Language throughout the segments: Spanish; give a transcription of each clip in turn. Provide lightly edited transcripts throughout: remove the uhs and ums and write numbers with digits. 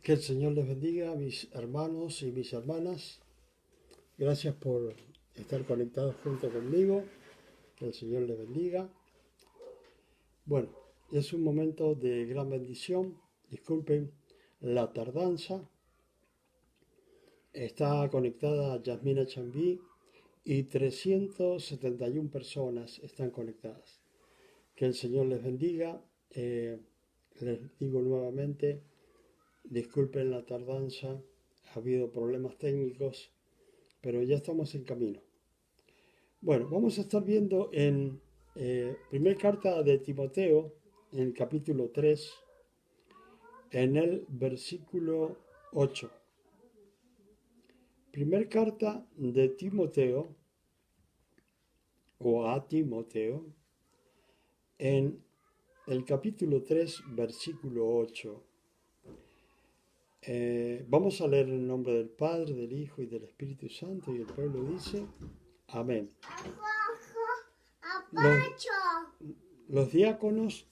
Que el Señor les bendiga, mis hermanos y mis hermanas. Gracias por estar conectados junto conmigo. Que el Señor les bendiga. Bueno, es un momento de gran bendición. Disculpen la tardanza. Está conectada Yasmina Chambí y 371 personas están conectadas. Que el Señor les bendiga. Les digo nuevamente, disculpen la tardanza. Ha habido problemas técnicos, pero ya estamos en camino. Bueno, vamos a estar viendo en primer carta de Timoteo, en el capítulo 3, en el versículo 8. Primer carta de Timoteo, o a Timoteo, en el capítulo 3, versículo 8. Vamos a leer en el nombre del Padre, del Hijo y del Espíritu Santo, y el pueblo dice, amén. Los, los diáconos,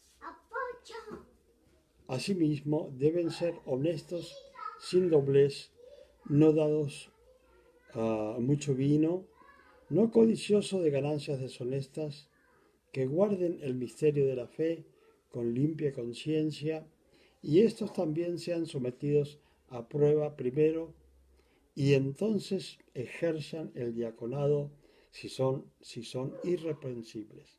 asimismo, deben ser honestos, sin doblez, no dados a mucho vino, no codiciosos de ganancias deshonestas, que guarden el misterio de la fe con limpia conciencia, y estos también sean sometidos a prueba primero, y entonces ejerzan el diaconado si son irreprensibles.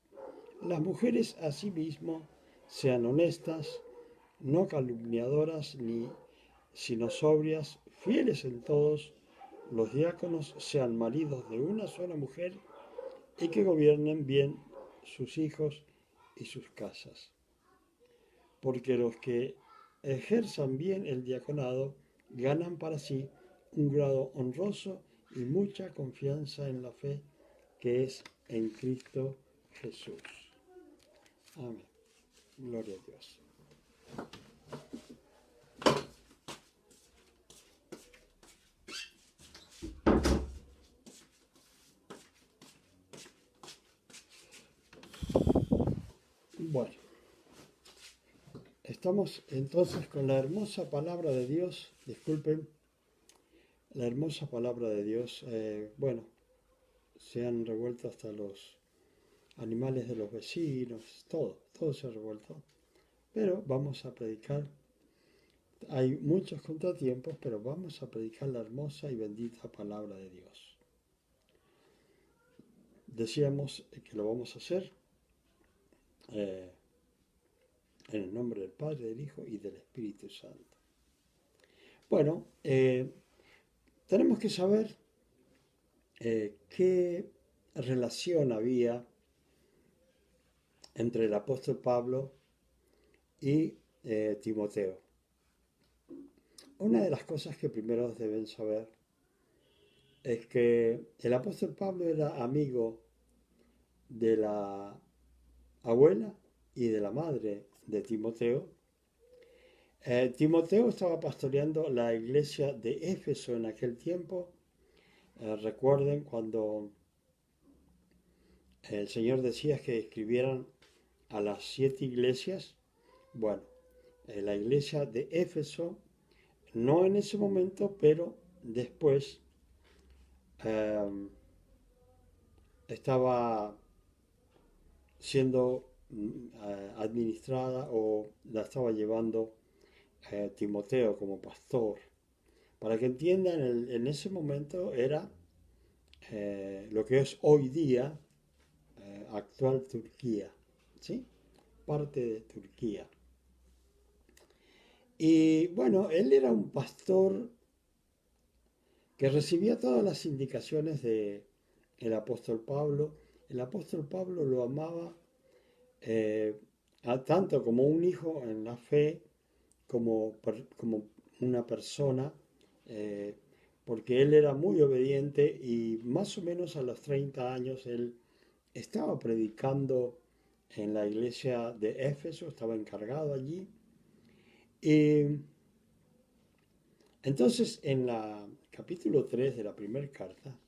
Las mujeres asimismo sean honestas, no calumniadoras sino sobrias, fieles en todos. Los diáconos sean maridos de una sola mujer y que gobiernen bien sus hijos y sus casas. Porque los que ejerzan bien el diaconado ganan para sí un grado honroso y mucha confianza en la fe que es en Cristo Jesús. Amén. Gloria a Dios. Bueno, estamos entonces con la hermosa palabra de Dios. Disculpen, la hermosa palabra de Dios. Bueno, se han revuelto hasta los animales de los vecinos, todo se ha revuelto. Pero vamos a predicar. Hay muchos contratiempos, pero vamos a predicar la hermosa y bendita palabra de Dios. Decíamos que lo vamos a hacer en el nombre del Padre, del Hijo y del Espíritu Santo. Bueno, tenemos que saber qué relación había entre el apóstol Pablo y Timoteo. Una de las cosas que primero deben saber es que el apóstol Pablo era amigo de la abuela y de la madre de Timoteo. Timoteo estaba pastoreando la iglesia de Éfeso en aquel tiempo. Recuerden cuando el Señor decía que escribieran a las 7 iglesias. Bueno, la iglesia de Éfeso, no en ese momento, pero después estaba siendo administrada o la estaba llevando Timoteo como pastor. Para que entiendan, en ese momento era lo que es hoy día actual Turquía, ¿sí? Parte de Turquía. Y bueno, él era un pastor que recibía todas las indicaciones de el apóstol Pablo. El apóstol Pablo lo amaba tanto como un hijo en la fe, como una persona, eh, porque él era muy obediente y más o menos a los 30 años él estaba predicando en la iglesia de Éfeso, estaba encargado allí. Y entonces en la capítulo 3 de la primera carta,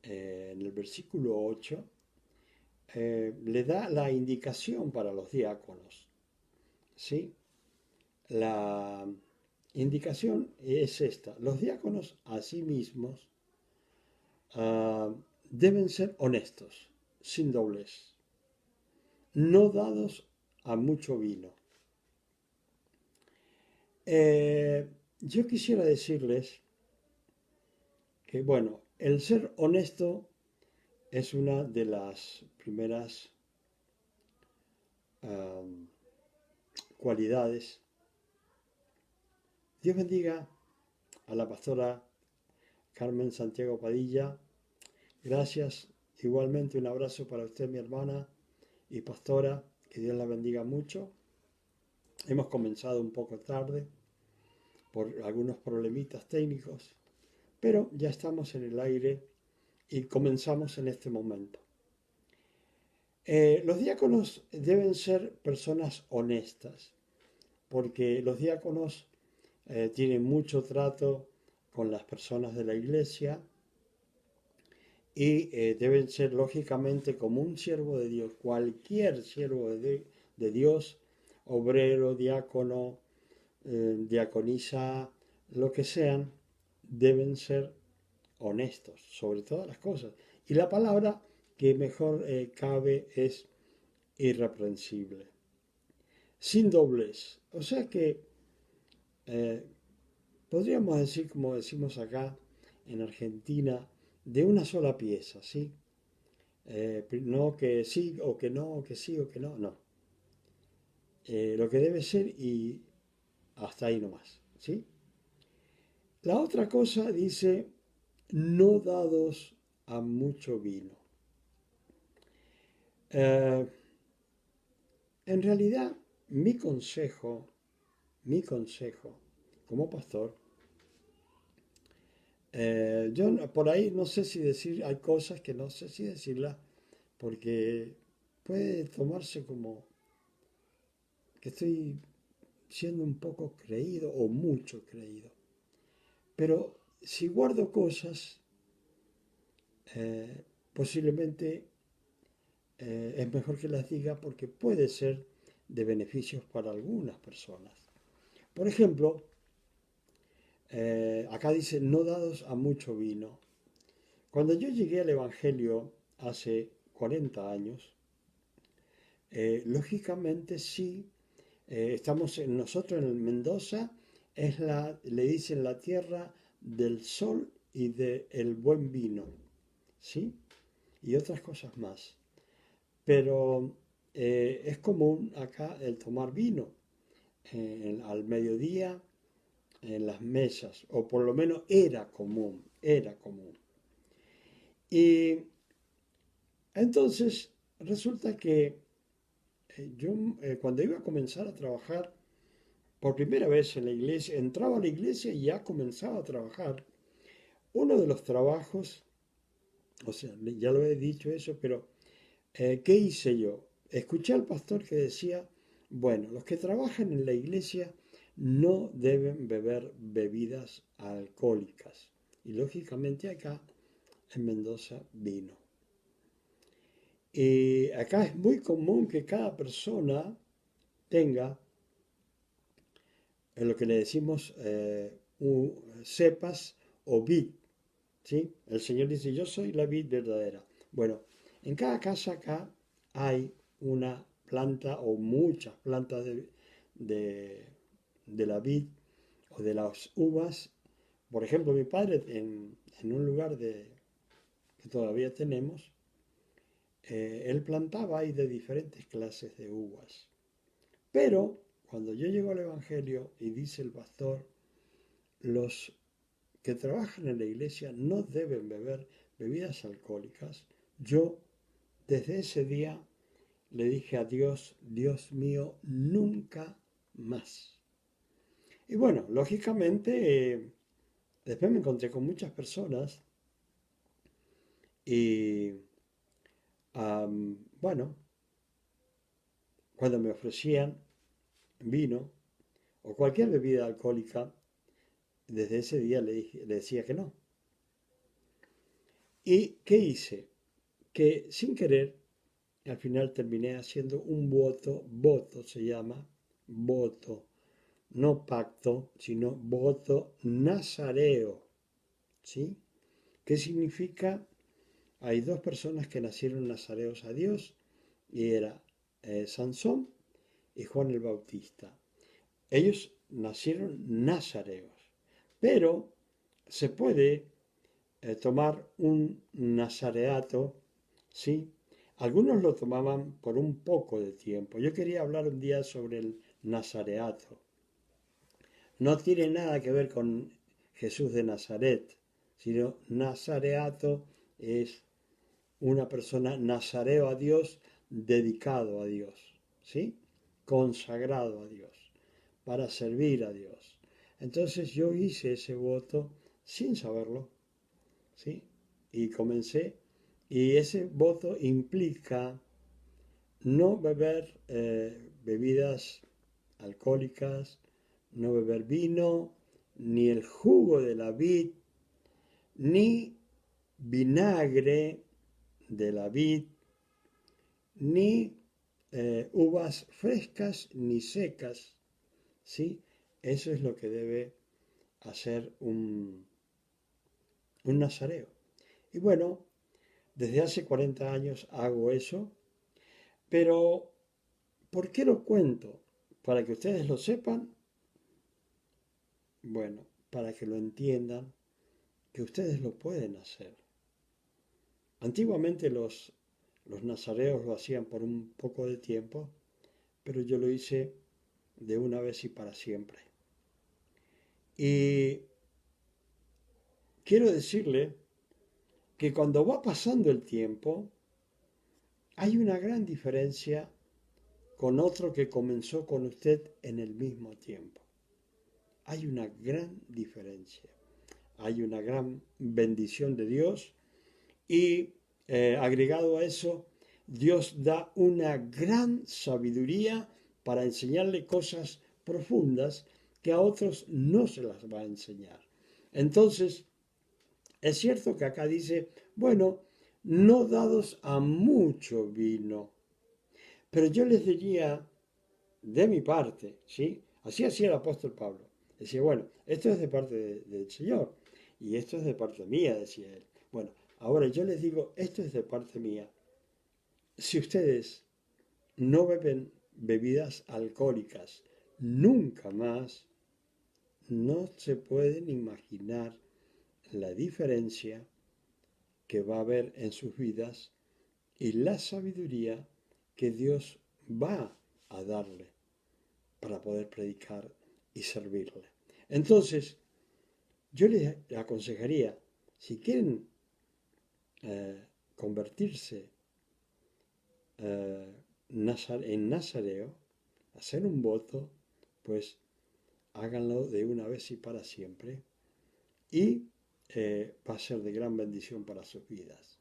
en el versículo 8, le da la indicación para los diáconos, ¿sí? La indicación es esta. Los diáconos a sí mismos deben ser honestos, sin doblez, no dados a mucho vino. Yo quisiera decirles que, bueno, el ser honesto es una de las primeras cualidades. Dios bendiga a la pastora Carmen Santiago Padilla. Gracias. Igualmente un abrazo para usted, mi hermana y pastora. Que Dios la bendiga mucho. Hemos comenzado un poco tarde por algunos problemitas técnicos, pero ya estamos en el aire y comenzamos en este momento. Los diáconos deben ser personas honestas, porque los diáconos tienen mucho trato con las personas de la iglesia y deben ser lógicamente como un siervo de Dios, cualquier siervo de Dios, obrero, diácono, diaconisa, lo que sean, deben ser honestos sobre todas las cosas. Y la palabra que mejor cabe es irreprensible, sin doblez. O sea que eh, podríamos decir, como decimos acá en Argentina, de una sola pieza, ¿sí? No que sí o que no, o que sí o que no, no. Lo que debe ser y hasta ahí nomás, ¿sí? La otra cosa dice, no dados a mucho vino. Eh, en realidad, mi consejo como pastor, yo por ahí no sé si decir, hay cosas que no sé si decirlas, porque puede tomarse como que estoy siendo un poco creído o mucho creído. Pero si guardo cosas, posiblemente es mejor que las diga porque puede ser de beneficios para algunas personas. Por ejemplo, acá dice, no dados a mucho vino. Cuando yo llegué al Evangelio hace 40 años, lógicamente sí, estamos nosotros en Mendoza, le dicen la tierra del sol y del buen vino, ¿sí? Y otras cosas más. Pero es común acá el tomar vino al mediodía en las mesas, o por lo menos era común, era común. Y entonces resulta que yo cuando iba a comenzar a trabajar por primera vez en la iglesia, entraba a la iglesia y ya comenzaba a trabajar. Uno de los trabajos, o sea, ya lo he dicho eso, pero ¿qué hice yo? Escuché al pastor que decía, bueno, los que trabajan en la iglesia no deben beber bebidas alcohólicas. Y lógicamente acá en Mendoza vino. Y acá es muy común que cada persona tenga lo que le decimos cepas o vid, ¿sí? El Señor dice, yo soy la vid verdadera. Bueno, en cada casa acá hay una planta o muchas plantas de la vid o de las uvas. Por ejemplo, mi padre en un lugar que todavía tenemos, él plantaba ahí de diferentes clases de uvas. Pero cuando yo llego al Evangelio y dice el pastor, los que trabajan en la iglesia no deben beber bebidas alcohólicas, yo desde ese día le dije a Dios, Dios mío, nunca más. Y bueno, lógicamente, después me encontré con muchas personas y, bueno, cuando me ofrecían vino o cualquier bebida alcohólica, desde ese día le decía que no. ¿Y qué hice? Que sin querer, al final terminé haciendo un voto se llama, voto no pacto, sino voto nazareo, ¿sí? ¿Qué significa? Hay dos personas que nacieron nazareos a Dios, y era Sansón y Juan el Bautista. Ellos nacieron nazareos, pero se puede tomar un nazareato, ¿sí? Algunos lo tomaban por un poco de tiempo. Yo quería hablar un día sobre el nazareato. No tiene nada que ver con Jesús de Nazaret, sino nazareato es una persona nazareo a Dios, dedicado a Dios, ¿sí? Consagrado a Dios, para servir a Dios. Entonces yo hice ese voto sin saberlo, ¿sí? Y comencé, y ese voto implica no beber bebidas alcohólicas, no beber vino, ni el jugo de la vid, ni vinagre de la vid, ni uvas frescas ni secas, ¿sí? Eso es lo que debe hacer un nazareo. Y bueno, desde hace 40 años hago eso, pero ¿por qué lo cuento? Para que ustedes lo sepan, bueno, para que lo entiendan, que ustedes lo pueden hacer. Antiguamente los nazareos lo hacían por un poco de tiempo, pero yo lo hice de una vez y para siempre. Y quiero decirle que cuando va pasando el tiempo, hay una gran diferencia con otro que comenzó con usted en el mismo tiempo. Hay una gran diferencia. Hay una gran bendición de Dios y agregado a eso, Dios da una gran sabiduría para enseñarle cosas profundas que a otros no se las va a enseñar. Entonces, es cierto que acá dice, bueno, no dados a mucho vino, pero yo les diría, de mi parte, ¿sí? Así hacía el apóstol Pablo. Decía, bueno, esto es de parte del Señor y esto es de parte mía, decía él. Bueno, ahora yo les digo, esto es de parte mía. Si ustedes no beben bebidas alcohólicas nunca más, no se pueden imaginar la diferencia que va a haber en sus vidas y la sabiduría que Dios va a darle para poder predicar y servirle. Entonces, yo les aconsejaría, si quieren convertirse en nazareo, hacer un voto, pues háganlo de una vez y para siempre y va a ser de gran bendición para sus vidas.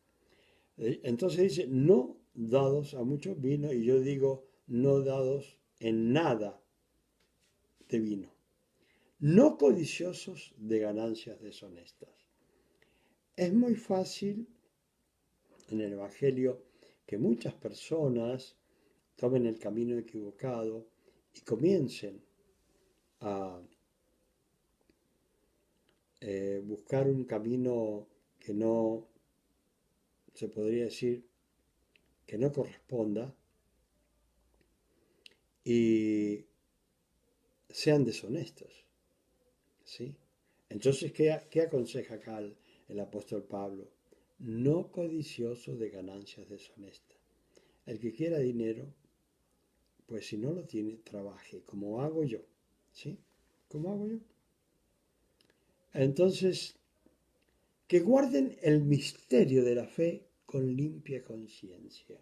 Entonces dice, no dados a mucho vino, y yo digo, no dados en nada de vino, no codiciosos de ganancias deshonestas. Es muy fácil en el Evangelio que muchas personas tomen el camino equivocado y comiencen a buscar un camino que no, se podría decir, que no corresponda y sean deshonestos, ¿sí? Entonces, ¿qué aconseja acá el apóstol Pablo? No codicioso de ganancias deshonestas. El que quiera dinero, pues si no lo tiene, trabaje, como hago yo, ¿sí? ¿Cómo hago yo? Entonces, que guarden el misterio de la fe con limpia conciencia.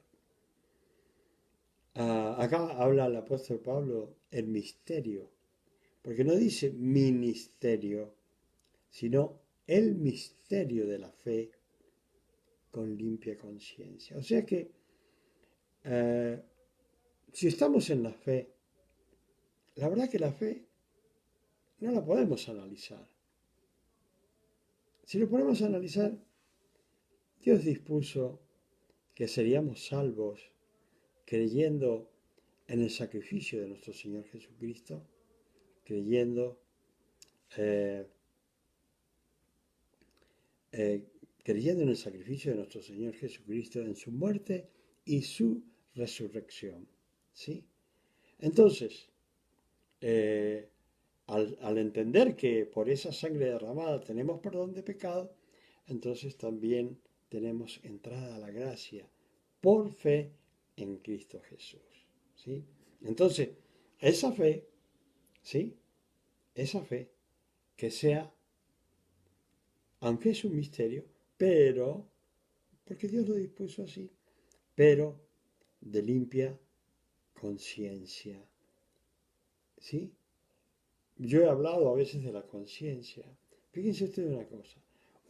Acá habla el apóstol Pablo el misterio, porque no dice ministerio, sino el misterio de la fe con limpia conciencia. O sea que eh, si estamos en la fe, la verdad que la fe no la podemos analizar. Si lo ponemos a analizar, Dios dispuso que seríamos salvos creyendo en el sacrificio de nuestro Señor Jesucristo creyendo, eh, creyendo en el sacrificio de nuestro Señor Jesucristo, en su muerte y su resurrección. ¿Sí? Entonces, al entender que por esa sangre derramada tenemos perdón de pecado, entonces también tenemos entrada a la gracia por fe en Cristo Jesús. ¿Sí? Entonces, esa fe, ¿sí? Esa fe que sea, aunque es un misterio, pero, porque Dios lo dispuso así, pero de limpia conciencia. ¿Sí? Yo he hablado a veces de la conciencia. Fíjense ustedes una cosa.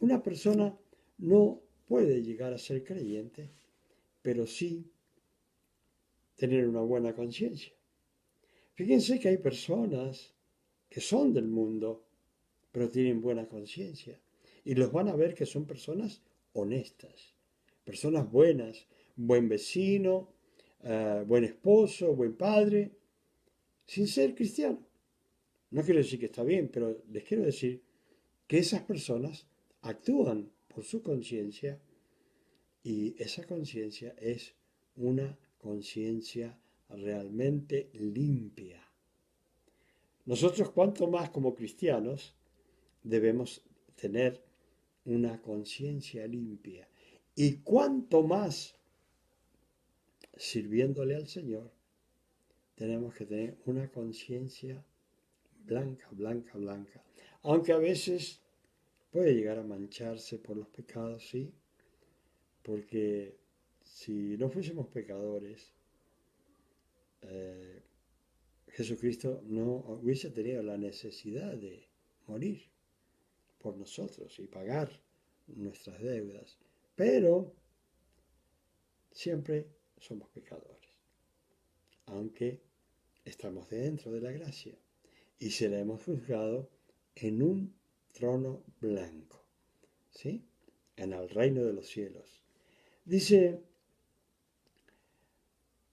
Una persona no puede llegar a ser creyente, pero sí tener una buena conciencia. Fíjense que hay personas que son del mundo, pero tienen buena conciencia. Y los van a ver que son personas honestas, personas buenas, buen vecino, buen esposo, buen padre, sin ser cristiano. No quiero decir que está bien, pero les quiero decir que esas personas actúan por su conciencia y esa conciencia es una conciencia realmente limpia. Nosotros, cuanto más como cristianos, debemos tener una conciencia limpia. Y cuanto más sirviéndole al Señor, tenemos que tener una conciencia blanca, blanca, blanca. Aunque a veces puede llegar a mancharse por los pecados, sí, porque si no fuésemos pecadores, eh, Jesucristo no hubiese tenido la necesidad de morir por nosotros y pagar nuestras deudas. Pero siempre somos pecadores, aunque estamos dentro de la gracia y seremos juzgados en un trono blanco, ¿sí? En el reino de los cielos. Dice,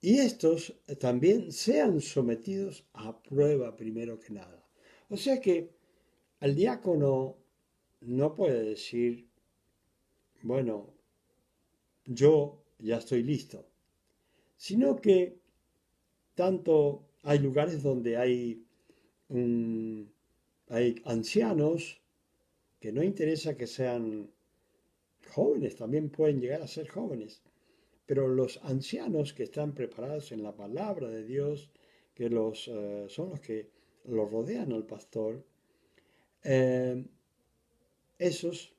y estos también sean sometidos a prueba primero que nada. O sea que el diácono no puede decir, bueno, yo ya estoy listo, sino que tanto hay lugares donde hay ancianos que no interesa que sean jóvenes, también pueden llegar a ser jóvenes, pero los ancianos que están preparados en la palabra de Dios, que son los que los rodean al pastor, eh, esos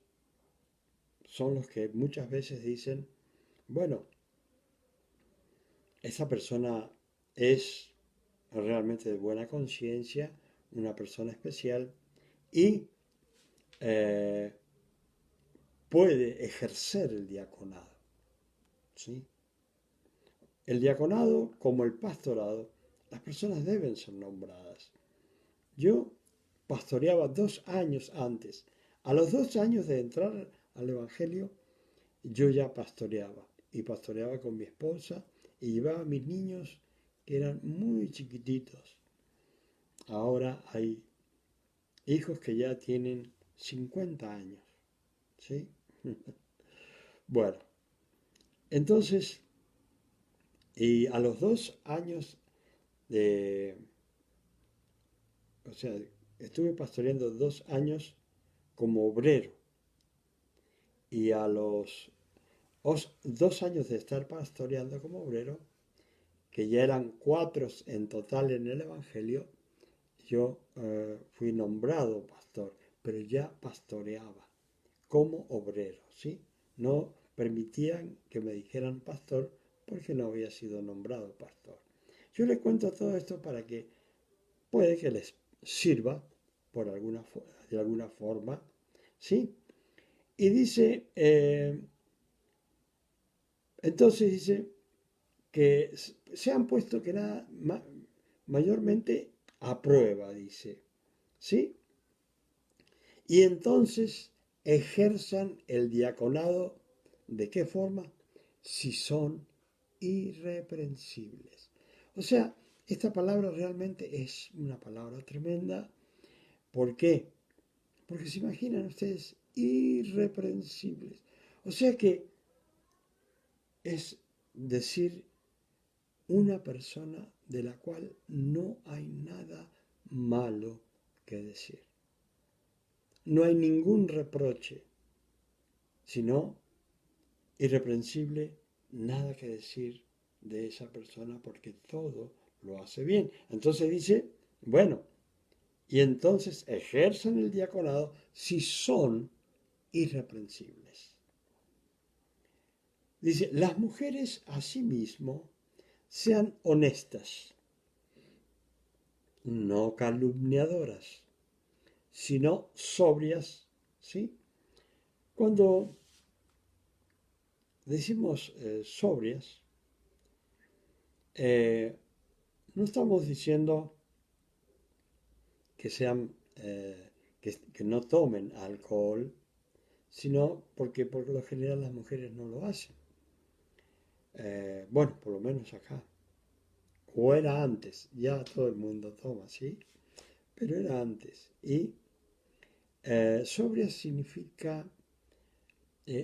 son los que muchas veces dicen, bueno, esa persona es realmente de buena conciencia, una persona especial y eh, puede ejercer el diaconado. ¿Sí? El diaconado, como el pastorado, las personas deben ser nombradas. Yo pastoreaba 2 años antes. A los 2 años de entrar al Evangelio, yo ya pastoreaba. Y pastoreaba con mi esposa y llevaba a mis niños que eran muy chiquititos. Ahora hay hijos que ya tienen 50 años. ¿Sí? Bueno, entonces, y a los 2 años de, o sea, estuve pastoreando 2 años como obrero y a los 2 años de estar pastoreando como obrero, que ya eran 4 en total en el Evangelio, yo fui nombrado pastor, pero ya pastoreaba como obrero, ¿sí? No permitían que me dijeran pastor porque no había sido nombrado pastor. Yo les cuento todo esto para que puede que les sirva de alguna forma, ¿sí? Y dice, entonces dice que se han puesto que nada, mayormente a prueba, dice, ¿sí? Y entonces ejerzan el diaconado, ¿de qué forma? Si son irreprensibles. O sea, Esta palabra realmente es una palabra tremenda. ¿Por qué? Porque se imaginan ustedes irreprensibles. O sea que es decir una persona de la cual no hay nada malo que decir. No hay ningún reproche, sino irreprensible, nada que decir de esa persona porque todo lo hace bien. Entonces dice, bueno, y entonces ejercen el diaconado si son irreprensibles. Dice, las mujeres asimismo sean honestas, no calumniadoras, sino sobrias, ¿sí? Cuando decimos sobrias, no estamos diciendo que sean, que no tomen alcohol, sino porque por lo general las mujeres no lo hacen. Bueno, por lo menos acá. O era antes, ya todo el mundo toma, ¿sí? Pero era antes. Y sobria significa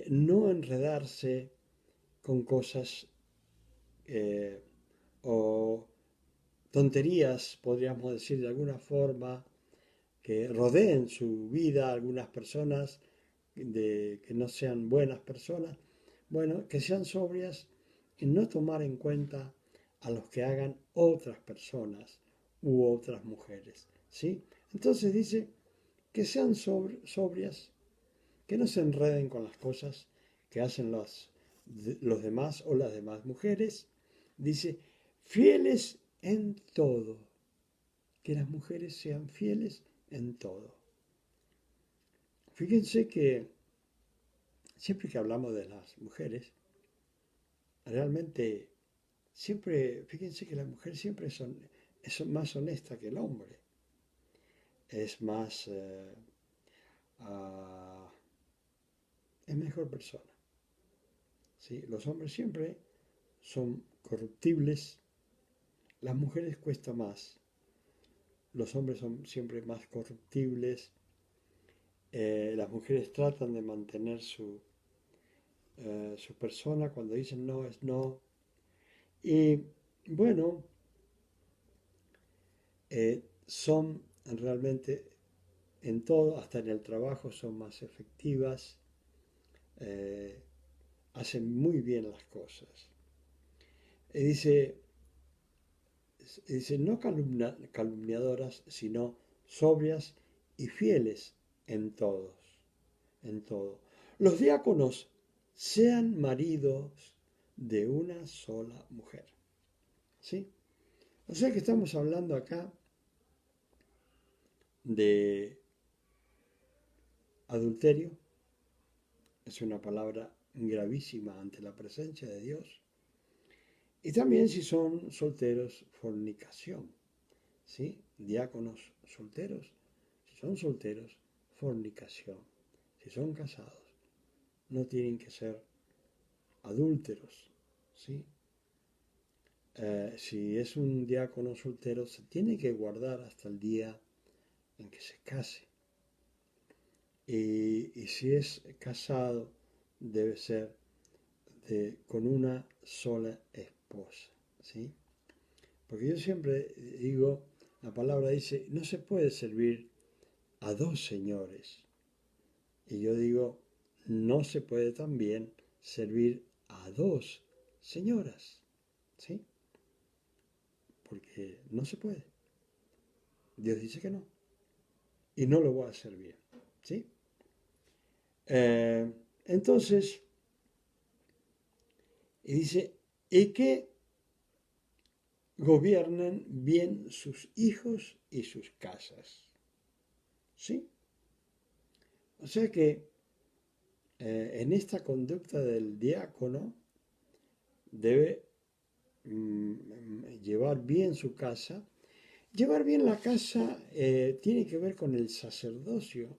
no enredarse con cosas o tonterías, podríamos decir de alguna forma, que rodeen su vida a algunas personas que no sean buenas personas, bueno, que sean sobrias y no tomar en cuenta a los que hagan otras personas u otras mujeres, ¿sí? Entonces dice que sean sobrias, que no se enreden con las cosas que hacen los demás o las demás mujeres. Dice, fieles en todo, que las mujeres sean fieles en todo. Fíjense que siempre que hablamos de las mujeres, realmente siempre, fíjense que la mujer siempre es más honesta que el hombre, es más, uh, es mejor persona. ¿Sí? Los hombres siempre son corruptibles, las mujeres cuesta más, los hombres son siempre más corruptibles, las mujeres tratan de mantener su persona, cuando dicen no es no. Y bueno, son realmente en todo, hasta en el trabajo, son más efectivas, eh, hacen muy bien las cosas. Y dice no calumniadoras, sino sobrias y fieles en todos, en todo. Los diáconos sean maridos de una sola mujer. ¿Sí? O sea que estamos hablando acá de adulterio, es una palabra gravísima ante la presencia de Dios. Y también si son solteros, fornicación. ¿Sí? Diáconos solteros, si son solteros, fornicación. Si son casados, no tienen que ser adúlteros. ¿Sí? Si es un diácono soltero, se tiene que guardar hasta el día en que se case. Y si es casado, debe ser con una sola esposa, ¿sí? Porque yo siempre digo, la palabra dice, no se puede servir a dos señores. Y yo digo, no se puede también servir a dos señoras, ¿sí? Porque no se puede. Dios dice que no. Y no lo voy a hacer bien, ¿sí? Entonces, y dice, y que gobiernen bien sus hijos y sus casas. ¿Sí? O sea que en esta conducta del diácono debe llevar bien su casa. Llevar bien la casa tiene que ver con el sacerdocio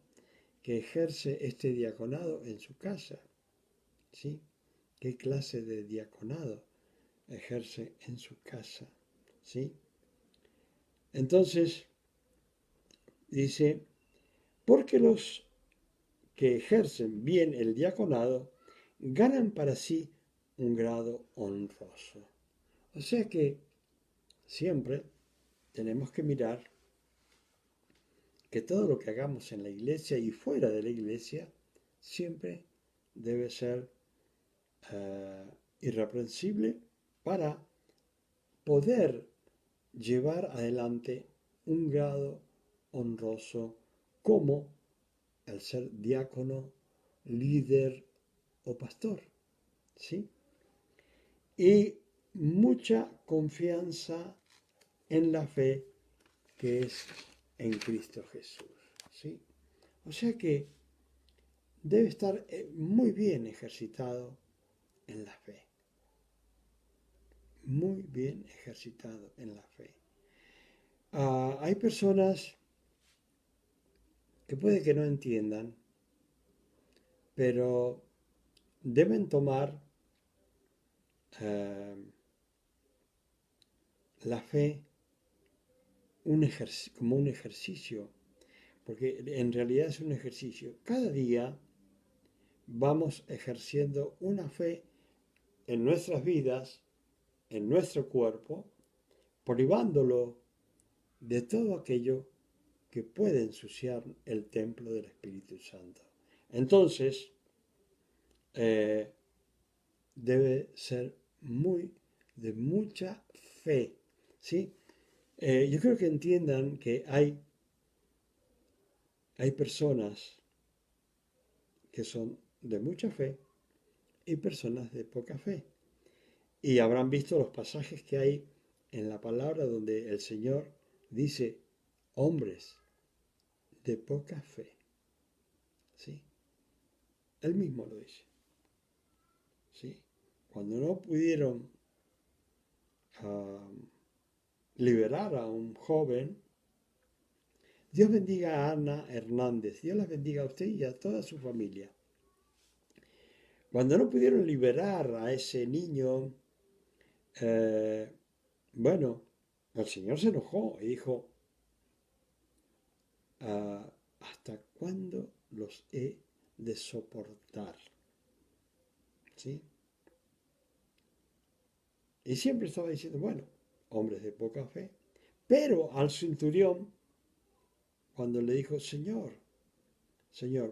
que ejerce este diaconado en su casa. ¿Sí? ¿Qué clase de diaconado ejerce en su casa? ¿Sí? Entonces, dice, porque los que ejercen bien el diaconado ganan para sí un grado honroso. O sea que siempre tenemos que mirar que todo lo que hagamos en la iglesia y fuera de la iglesia siempre debe ser irreprensible para poder llevar adelante un grado honroso como el ser diácono, líder o pastor, ¿sí? Y mucha confianza en la fe que es en Cristo Jesús, ¿sí? O sea que debe estar muy bien ejercitado en la fe, muy bien ejercitado en la fe. Hay personas que puede que no entiendan, pero deben tomar eh, la fe como un ejercicio, porque en realidad es un ejercicio. Cada día vamos ejerciendo una fe en nuestras vidas, en nuestro cuerpo, privándolo de todo aquello que puede ensuciar el templo del Espíritu Santo. Entonces, eh, debe ser de mucha fe, ¿sí? Yo creo que entiendan que hay personas que son de mucha fe y personas de poca fe. Y habrán visto los pasajes que hay en la palabra donde el Señor dice hombres de poca fe. ¿Sí? Él mismo lo dice. ¿Sí? Cuando no pudieron liberar a un joven, Dios bendiga a Ana Hernández, Dios las bendiga a usted y a toda su familia. Cuando no pudieron liberar a ese niño, bueno, el Señor se enojó y dijo, ¿hasta cuándo los he de soportar? ¿Sí? Y siempre estaba diciendo, bueno, hombres de poca fe. Pero al centurión, cuando le dijo, Señor,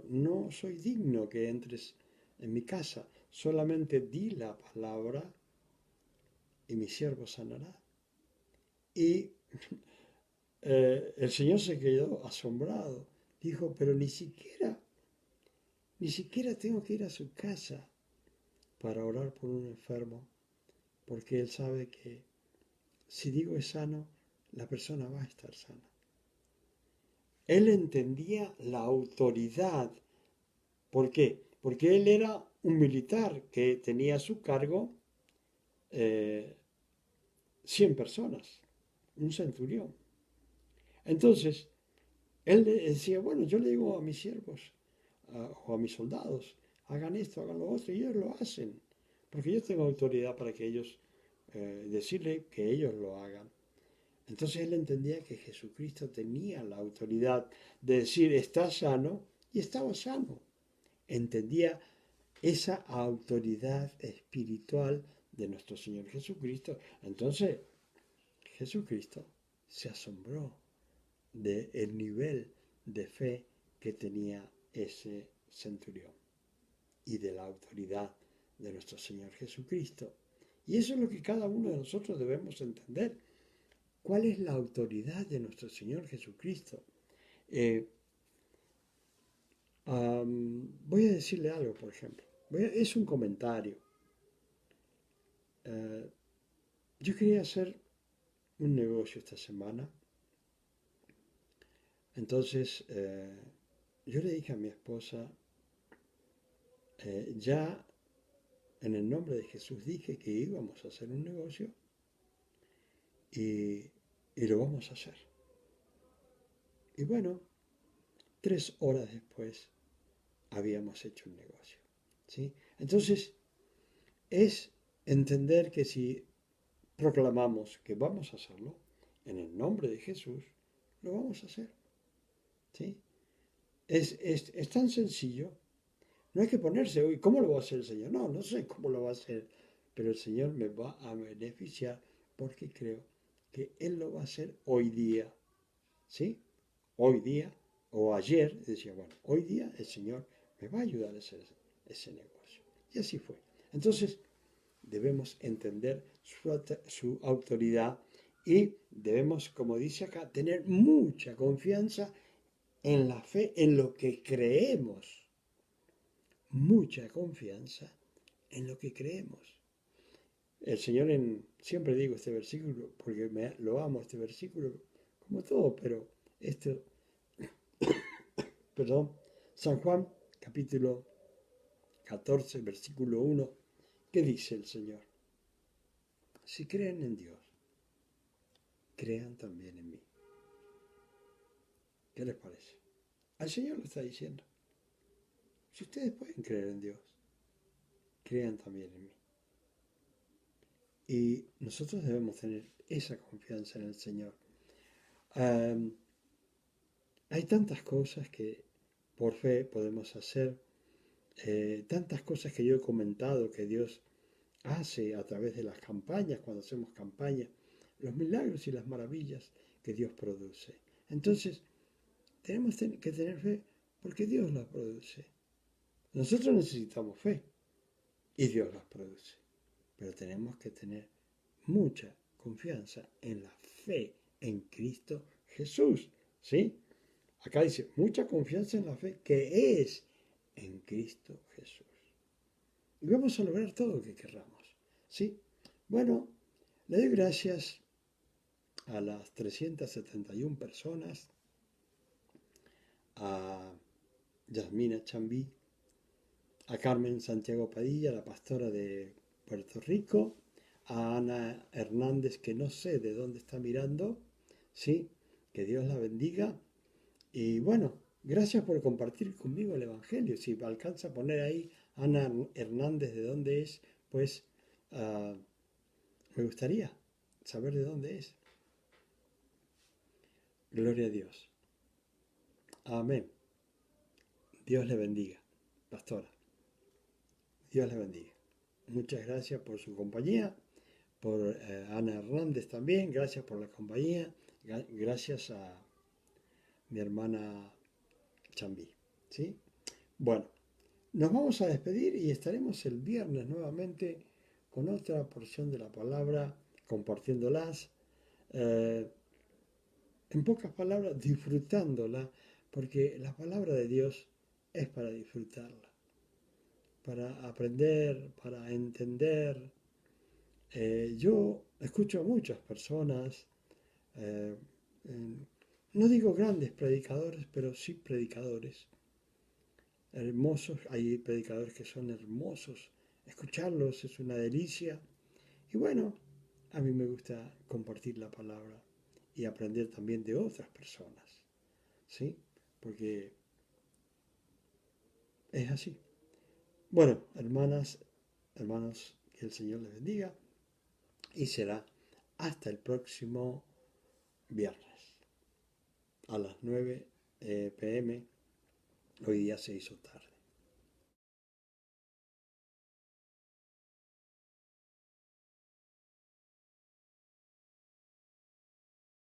no soy digno que entres en mi casa, solamente di la palabra y mi siervo sanará. Y el Señor se quedó asombrado. Dijo, pero ni siquiera tengo que ir a su casa para orar por un enfermo, porque Él sabe que si digo es sano, la persona va a estar sana. Él entendía la autoridad. ¿Por qué? Porque él era un militar que tenía a su cargo 100 personas, un centurión. Entonces, él le decía, bueno, yo le digo a mis siervos o a mis soldados, hagan esto, hagan lo otro, y ellos lo hacen, porque yo tengo autoridad para que ellos, decirle que ellos lo hagan. Entonces él entendía que Jesucristo tenía la autoridad de decir, está sano, y estaba sano. Entendía esa autoridad espiritual de nuestro Señor Jesucristo. Entonces Jesucristo se asombró del nivel de fe que tenía ese centurión y de la autoridad de nuestro Señor Jesucristo. Y eso es lo que cada uno de nosotros debemos entender. ¿Cuál es la autoridad de nuestro Señor Jesucristo? Voy a decirle algo, por ejemplo. Es un comentario. Eh, yo quería hacer un negocio esta semana. Entonces, yo le dije a mi esposa, ya en el nombre de Jesús dije que íbamos a hacer un negocio y, y lo vamos a hacer. Y bueno, 3 horas después habíamos hecho un negocio. ¿Sí? Entonces, es entender que si proclamamos que vamos a hacerlo, en el nombre de Jesús, lo vamos a hacer. ¿Sí? Es tan sencillo. No hay que ponerse, hoy, ¿cómo lo va a hacer el Señor? No, no sé cómo lo va a hacer, pero el Señor me va a beneficiar porque creo que Él lo va a hacer hoy día. ¿Sí? Hoy día o ayer, decía, bueno, hoy día el Señor me va a ayudar a hacer ese negocio. Y así fue. Entonces, debemos entender su autoridad y debemos, como dice acá, tener mucha confianza en la fe, en lo que creemos. Mucha confianza en lo que creemos. El Señor, siempre digo este versículo, porque lo amo este versículo, como todo, pero este, perdón, San Juan, capítulo 14, versículo 1, ¿qué dice el Señor? Si creen en Dios, crean también en mí. ¿Qué les parece? Al Señor lo está diciendo. Si ustedes pueden creer en Dios, crean también en mí. Y nosotros debemos tener esa confianza en el Señor. Hay tantas cosas que por fe podemos hacer, tantas cosas que yo he comentado que Dios hace a través de las campañas, cuando hacemos campañas, los milagros y las maravillas que Dios produce. Entonces, tenemos que tener fe porque Dios las produce. Nosotros necesitamos fe y Dios las produce, pero tenemos que tener mucha confianza en la fe en Cristo Jesús, ¿sí? Acá dice, mucha confianza en la fe que es en Cristo Jesús. Y vamos a lograr todo lo que querramos, ¿sí? Bueno, le doy gracias a las 371 personas, a Yasmina Chambí, a Carmen Santiago Padilla, la pastora de Puerto Rico, a Ana Hernández, que no sé de dónde está mirando, ¿sí? Que Dios la bendiga. Y bueno, gracias por compartir conmigo el Evangelio. Si alcanza a poner ahí Ana Hernández de dónde es, pues me gustaría saber de dónde es. Gloria a Dios. Amén. Dios le bendiga, pastora. Dios le bendiga. Muchas gracias por su compañía, por Ana Hernández también, gracias por la compañía, gracias a mi hermana Chambí. ¿Sí? Bueno, nos vamos a despedir y estaremos el viernes nuevamente con otra porción de la palabra, compartiéndolas, en pocas palabras, disfrutándola, porque la palabra de Dios es para disfrutarla, para aprender, para entender. Yo escucho a muchas personas, eh, no digo grandes predicadores, pero sí predicadores hermosos. Hay predicadores que son hermosos. Escucharlos es una delicia. Y bueno, a mí me gusta compartir la palabra y aprender también de otras personas. ¿Sí? Porque es así. Bueno, hermanas, hermanos, que el Señor les bendiga y será hasta el próximo viernes a las 9 p.m. Hoy día se hizo tarde.